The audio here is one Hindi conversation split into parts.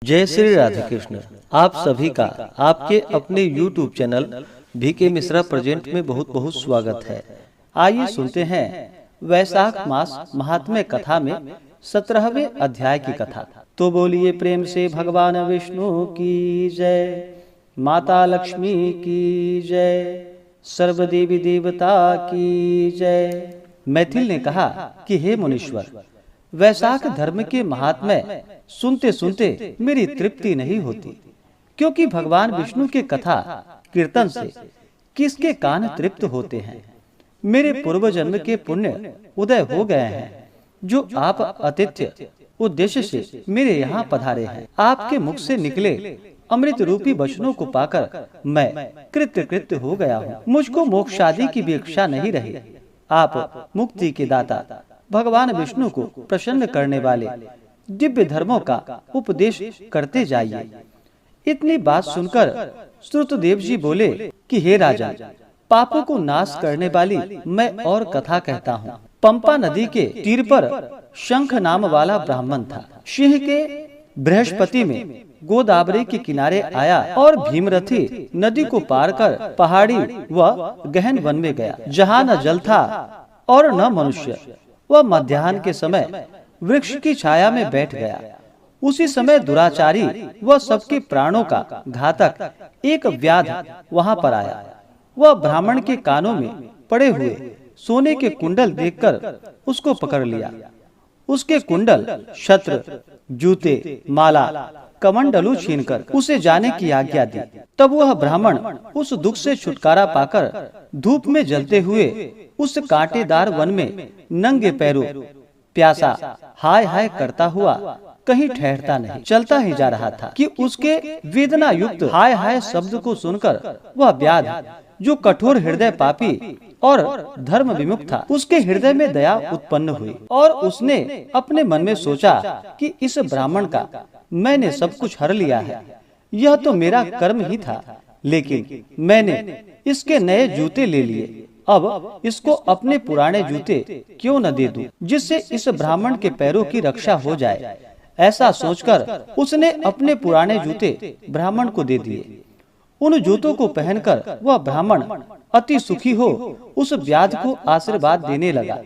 जय श्री राधे कृष्ण। आप सभी का आपके अपने YouTube channel VK Mishra present में बहुत बहुत स्वागत है। आइए सुनते हैं वैशाख मास महात्म्य कथा में 17वें अध्याय की कथा। तो बोलिए प्रेम से भगवान विष्णु की जय, माता लक्ष्मी की जय, सर्व देवी देवता की जय। मैथिल ने कहा कि हे मुनीश्वर, वैशाख धर्म के महात्म्य सुनते सुनते मेरी तृप्ति नहीं होती, क्योंकि भगवान विष्णु के कथा कीर्तन से किसके कान तृप्त होते हैं। मेरे पूर्व जन्म के पुण्य उदय हो गए हैं, जो आप आतिथ्य उद्देश्य से मेरे यहाँ पधारे हैं। आपके मुख से निकले अमृत रूपी वचनों को पाकर मैं कृत्य कृत्य हो गया हूँ। मुझको मोक्ष आदि की भी इच्छा नहीं रही। आप मुक्ति के दाता भगवान विष्णु को प्रसन्न करने वाले दिव्य धर्मों का उपदेश करते जाइए। इतनी बात सुनकर श्रुतदेव जी बोले कि हे राजा, पापों को नाश करने वाली मैं और कथा कहता हूँ। पंपा नदी के तीर पर शंख नाम वाला ब्राह्मण था। सिंह के बृहस्पति में गोदावरी के किनारे आया और भीमरथी नदी को पार कर पहाड़ी व गहन वन में गया, जहाँ न जल था और न मनुष्य। वह मध्याह्न के समय वृक्ष की छाया में बैठ गया। उसी समय दुराचारी वह सबके प्राणों का घातक एक व्याध वहां पर आया। वह ब्राह्मण के कानों में पड़े हुए सोने के कुंडल देखकर उसको पकड़ लिया। उसके कुंडल, छत्र, जूते, माला, कमंडलू छीनकर उसे जाने की आज्ञा दी। तब वह ब्राह्मण उस दुख से छुटकारा पाकर धूप में जलते हुए उस कांटेदार वन में नंगे पैरों प्यासा हाय हाय करता हुआ कहीं ठहरता नहीं, चलता ही जा रहा था कि उसके वेदना युक्त हाय हाय शब्द को सुनकर वह व्याध, जो कठोर हृदय पापी और धर्म विमुख था, उसके हृदय में दया उत्पन्न हुई और उसने अपने मन में सोचा कि इस ब्राह्मण का मैंने सब कुछ हर लिया है। यह तो मेरा कर्म ही था, लेकिन मैंने इसके नए जूते ले लिए। अब इसको अपने पुराने जूते क्यों न दे दूं, जिससे इस ब्राह्मण के पैरों की रक्षा हो जाए। ऐसा सोचकर उसने अपने पुराने जूते ब्राह्मण को दे दिए। उन जूतों को पहनकर वह ब्राह्मण अति सुखी हो उस व्याध को आशीर्वाद देने लगा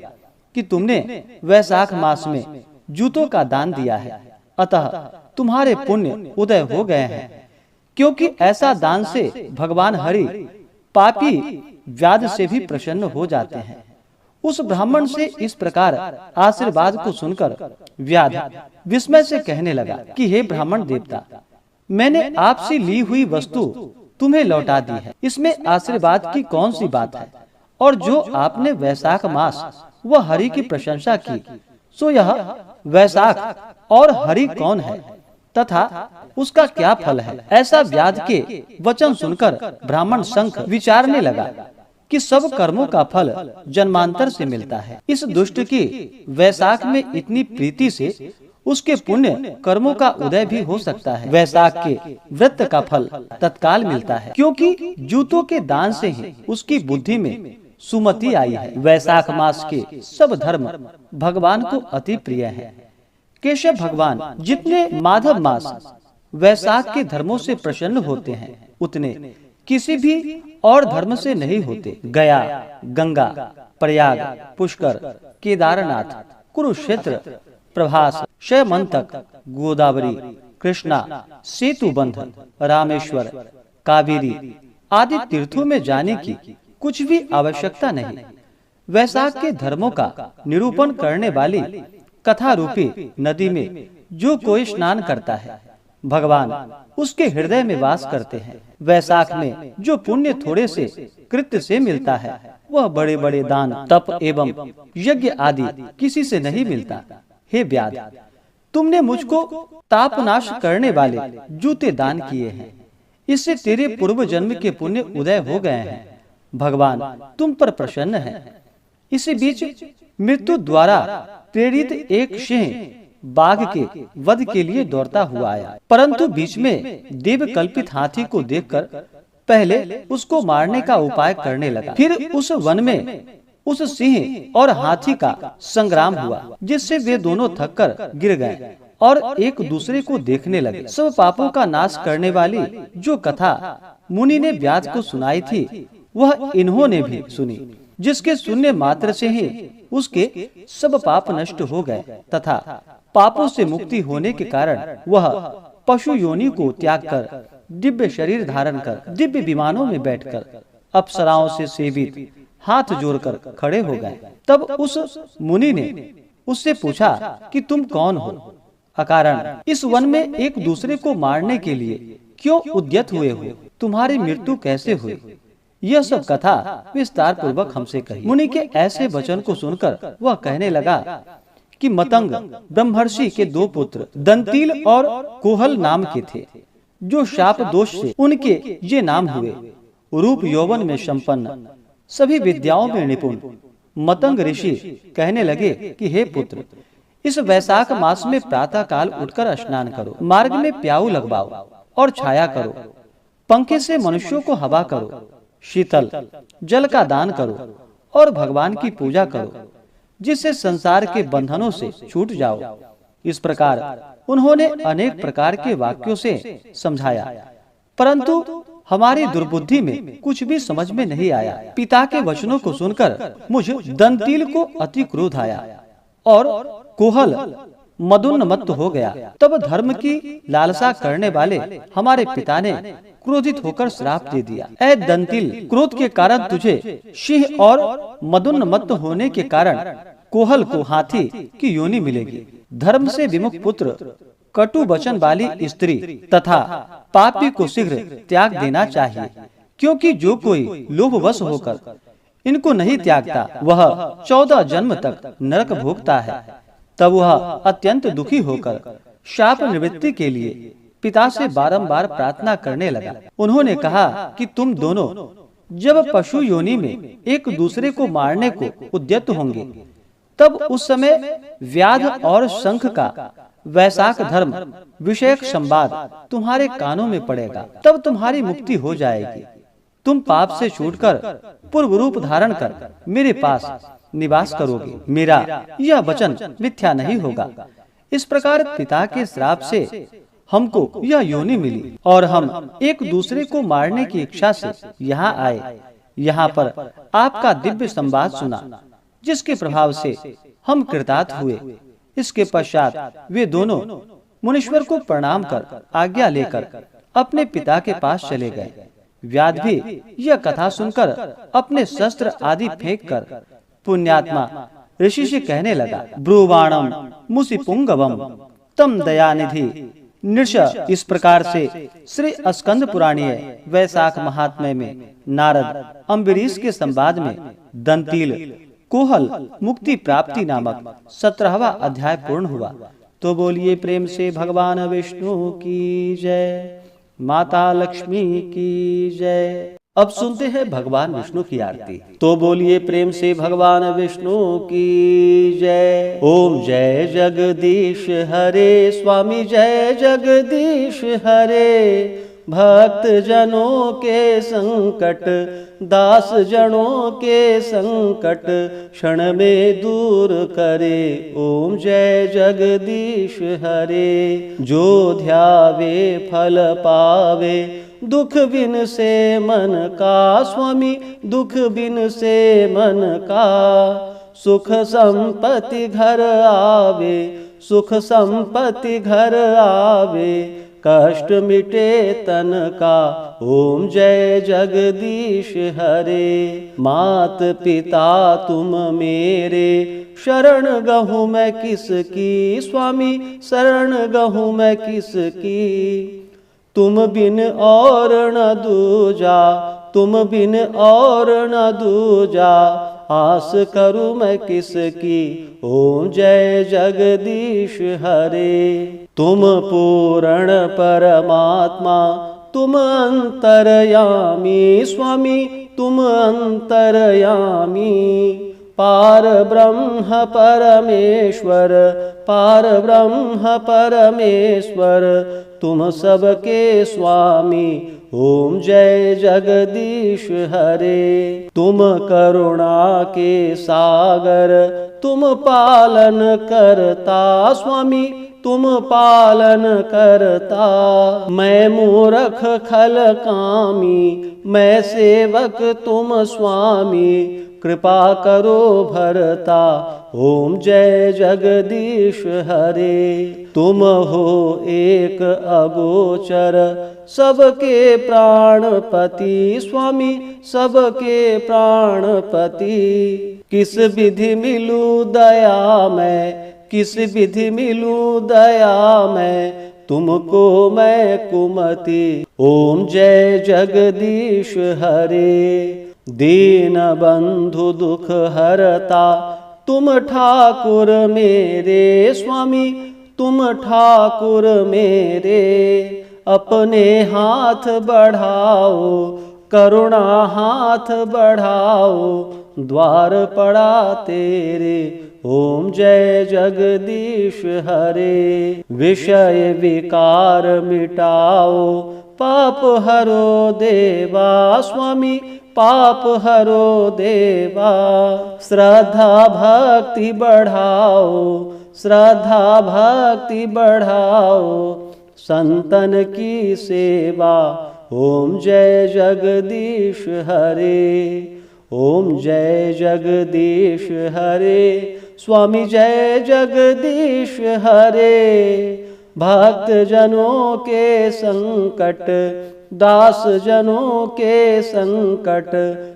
कि तुमने वैशाख मास में जूतों का दान दिया है, अतः तुम्हारे पुण्य उदय हो गए हैं। क्योंकि ऐसा दान से भगवान हरि पापी व्याध से भी प्रसन्न हो जाते हैं। उस ब्राह्मण से इस प्रकार आशीर्वाद को सुनकर व्याध विस्मय से कहने लगा कि हे ब्राह्मण देवता, मैंने आपसे ली हुई वस्तु तुम्हें लौटा दी है। इसमें आशीर्वाद की कौन सी बात है? और जो आपने वैशाख मास व हरि की प्रशंसा की, सो यह वैशाख और हरि कौन है तथा उसका क्या फल है? ऐसा व्याध के वचन सुनकर ब्राह्मण शंख विचारने लगा कि सब कर्मों का फल जन्मांतर से मिलता है। इस दुष्ट की वैशाख में इतनी प्रीति से उसके पुण्य कर्मों का उदय भी हो सकता है। वैशाख के व्रत का फल तत्काल मिलता है, क्योंकि जूतों के दान से ही उसकी बुद्धि में सुमति आई है। वैशाख मास के सब धर्म भगवान को अति प्रिय है। केशव भगवान जितने माधव मास वैशाख के धर्मों से प्रसन्न होते हैं, उतने किसी भी और धर्म से नहीं होते। गया, गंगा, प्रयाग, पुष्कर, केदारनाथ, कुरुक्षेत्र, प्रभास, शयमंतक, गोदावरी, कृष्णा, सेतुबंध, रामेश्वर, कावेरी आदि तीर्थों में जाने की कुछ भी आवश्यकता नहीं। वैशाख के धर्मों का निरूपण करने वाली कथा रूपी नदी में जो कोई स्नान करता है, भगवान उसके हृदय में वास करते हैं। वैशाख में जो पुण्य थोड़े से कृत्य से मिलता है, वह बड़े बड़े दान, तप एवं यज्ञ आदि किसी से नहीं मिलता। हे व्याध, तुमने मुझको तापनाश करने वाले जूते दान किए हैं, इससे तेरे पूर्व जन्म के पुण्य उदय हो गए हैं। भगवान तुम पर प्रसन्न है। इसी बीच मृत्यु द्वारा प्रेरित एक सिंह बाघ के वध के लिए दौड़ता हुआ आया, परंतु बीच में देव कल्पित हाथी को देखकर पहले उसको मारने का उपाय करने लगा। फिर उस वन में उस सिंह और हाथी का संग्राम हुआ, जिससे वे दोनों थककर गिर गए और एक दूसरे को देखने लगे। सब पापों का नाश करने वाली जो कथा मुनि ने व्यास को सुनाई थी, वह इन्होंने भी सुनी, जिसके सुनने मात्र से ही उसके सब पाप नष्ट हो गए तथा पापों से मुक्ति होने के कारण वह पशु योनि को त्याग कर दिव्य शरीर धारण कर दिव्य विमानों में बैठकर अप्सराओं से सेवित हाथ जोड़कर खड़े हो गए। तब उस मुनि ने उससे पूछा कि तुम कौन हो, अकारण इस वन में एक दूसरे को मारने के लिए क्यों उद्यत हुए हो, तुम्हारी मृत्यु कैसे हुई? यह सब कथा विस्तार पूर्वक हमसे कही। मुनि के ऐसे वचन को सुनकर वह कहने लगा कि मतंग ब्रह्मर्षि के दो पुत्र दंतील और कोहल नाम के थे, जो शाप दोष से उनके ये नाम हुए। रूप यौवन में संपन्न, सभी विद्याओं में निपुण मतंग ऋषि कहने लगे कि हे पुत्र, इस वैशाख मास में प्रातः काल उठकर स्नान करो, मार्ग में प्याऊ लगवाओ और छाया करो, पंखे से मनुष्यों को हवा करो, शीतल जल का दान करो और भगवान की पूजा करो, जिससे संसार के बंधनों से छूट जाओ। इस प्रकार उन्होंने अनेक प्रकार के वाक्यों से समझाया, परंतु हमारी दुर्बुद्धि में कुछ भी समझ में नहीं आया। पिता के वचनों को सुनकर मुझ दंतील को अति क्रोध आया और कोहल मदोन्मत्त हो गया। तब धर्म की लालसा करने वाले हमारे पिता ने क्रोधित होकर श्राप दे दिया, ऐ दंतील, क्रोध के कारण तुझे सिंह और मदोन्मत्त होने के कारण कोहल को हाथी की योनि मिलेगी। धर्म से विमुख पुत्र, कटु वचन वाली स्त्री तथा पापी को शीघ्र त्याग देना चाहिए, क्योंकि जो कोई लोभवश होकर इनको नहीं त्यागता वह 14 जन्म तक नरक भोगता है। तब वह अत्यंत दुखी होकर शाप निवृत्ति के लिए पिता से बारंबार प्रार्थना करने लगा। उन्होंने कहा कि तुम दोनों जब पशु योनि में एक दूसरे को मारने को उद्यत होंगे, तब उस समय व्याध और शंख का वैशाख धर्म विषयक संवाद तुम्हारे कानों में पड़ेगा, तब तुम्हारी मुक्ति हो जाएगी। तुम पाप से छूटकर पूर्व रूप धारण कर मेरे पास निवास करोगे, मेरा यह वचन मिथ्या नहीं होगा। इस प्रकार पिता के श्राप से हमको यह योनि मिली और हम एक दूसरे को मारने की इच्छा से यहाँ आए। यहाँ पर आपका दिव्य संवाद सुना, जिसके प्रभाव से हम कृतार्थ हुए। इसके पश्चात वे दोनों मुनीश्वर को प्रणाम कर आज्ञा लेकर अपने पिता के पास चले गए। व्याध भी यह कथा सुनकर अपने शस्त्र आदि फेंक कर पुण्यात्मा ऋषि से कहने लगा, ब्रुवाणम मुसिपुंगवम तम दयानिधि नृष। इस प्रकार से श्री स्कंद पुराणीय वैशाख महात्म्य में नारद अम्बरीश के संवाद में दंतील कोहल मुक्ति प्राप्ति नामक 17वां अध्याय पूर्ण हुआ। तो बोलिए प्रेम से भगवान विष्णु की जय, माता लक्ष्मी की जय। अब सुनते हैं भगवान विष्णु की आरती। तो बोलिए प्रेम से भगवान विष्णु की जय। ओम जय जगदीश हरे, स्वामी जय जगदीश हरे। भक्त जनों के संकट, दास जनों के संकट क्षण में दूर करे। ओम जय जगदीश हरे। जो ध्यावे फल पावे, दुख बिन से मन का, स्वामी दुख बिन से मन का। सुख संपत्ति घर आवे, सुख संपत्ति घर आवे, कष्ट मिटे तन का। ओम जय जगदीश हरे। मात पिता तुम मेरे, शरण गहूँ मैं किसकी, स्वामी शरण गहूँ मैं किसकी। तुम बिन और न दूजा, तुम बिन और न दूजा, आस करूँ मैं किसकी। ओम जय जगदीश हरे। तुम पूर्ण परमात्मा, तुम अंतर्यामी, स्वामी तुम अंतर्यामी। पार ब्रह्म परमेश्वर, पार ब्रह्म परमेश्वर, तुम सबके स्वामी। ओम जय जगदीश हरे। तुम करुणा के सागर, तुम पालन करता, स्वामी तुम पालन करता। मैं मूर्ख खल कामी, मैं सेवक तुम स्वामी, कृपा करो भरता। ओम जय जगदीश हरे। तुम हो एक अगोचर, सबके प्राणपति स्वामी, सबके प्राणपति। किस विधि मिलूं दया मैं, किस विधि मिलूं दया मैं, तुमको मैं कुमति। ओम जय जगदीश हरे। दीन बंधु दुख हरता, तुम ठाकुर मेरे स्वामी, तुम ठाकुर मेरे। अपने हाथ बढ़ाओ, करुणा हाथ बढ़ाओ, द्वार पड़ा तेरे। ओम जय जगदीश हरे। विषय विकार मिटाओ, पाप हरो देवा स्वामी, पाप हरो देवा। श्रद्धा भक्ति बढ़ाओ, श्रद्धा भक्ति बढ़ाओ, संतन की सेवा। ओम जय जगदीश हरे। ओम जय जगदीश हरे। स्वामी जय जगदीश हरे। भक्त जनों के संकट, दास जनों के संकट,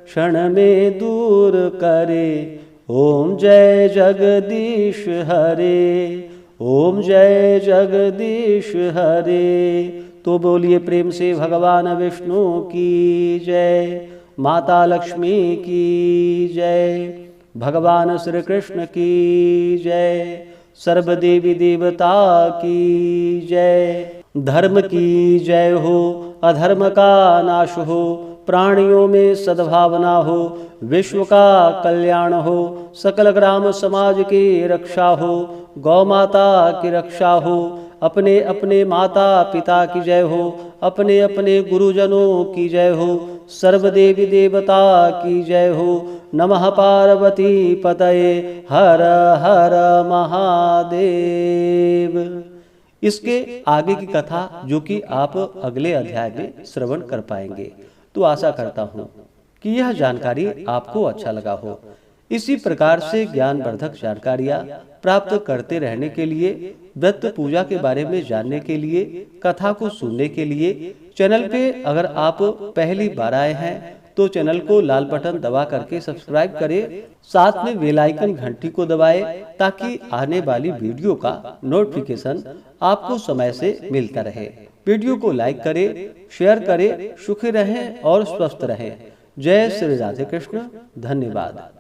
क्षण में दूर करे। ओम जय जगदीश हरे। ओम जय जगदीश हरे। तो बोलिए प्रेम से भगवान विष्णु की जय, माता लक्ष्मी की जय, भगवान श्री कृष्ण की जय, सर्व देवी देवता की जय। धर्म की जय हो, अधर्म का नाश हो, प्राणियों में सद्भावना हो, विश्व का कल्याण हो, सकल ग्राम समाज की रक्षा हो, गौ माता की रक्षा हो, अपने अपने माता पिता की जय हो, अपने अपने गुरुजनों की जय हो, सर्वदेवी देवता की जय हो। नमः पार्वती पतये हर हर महादेव। इसके आगे की कथा जो कि आप अगले अध्याय में श्रवण कर पाएंगे। तो आशा करता हूँ कि यह जानकारी आपको अच्छा लगा हो। इसी प्रकार से ज्ञानवर्धक जानकारियाँ प्राप्त करते रहने के लिए, व्रत पूजा के बारे में जानने के लिए, कथा को सुनने के लिए चैनल पे अगर आप पहली बार आए हैं तो चैनल को लाल बटन दबा करके सब्सक्राइब करें, साथ में बेल आइकन घंटी को दबाएं ताकि आने वाली वीडियो का नोटिफिकेशन आपको समय से मिलता रहे। वीडियो को लाइक करें, शेयर करें। सुखी रहें और स्वस्थ रहें। जय श्री राधे कृष्ण। धन्यवाद।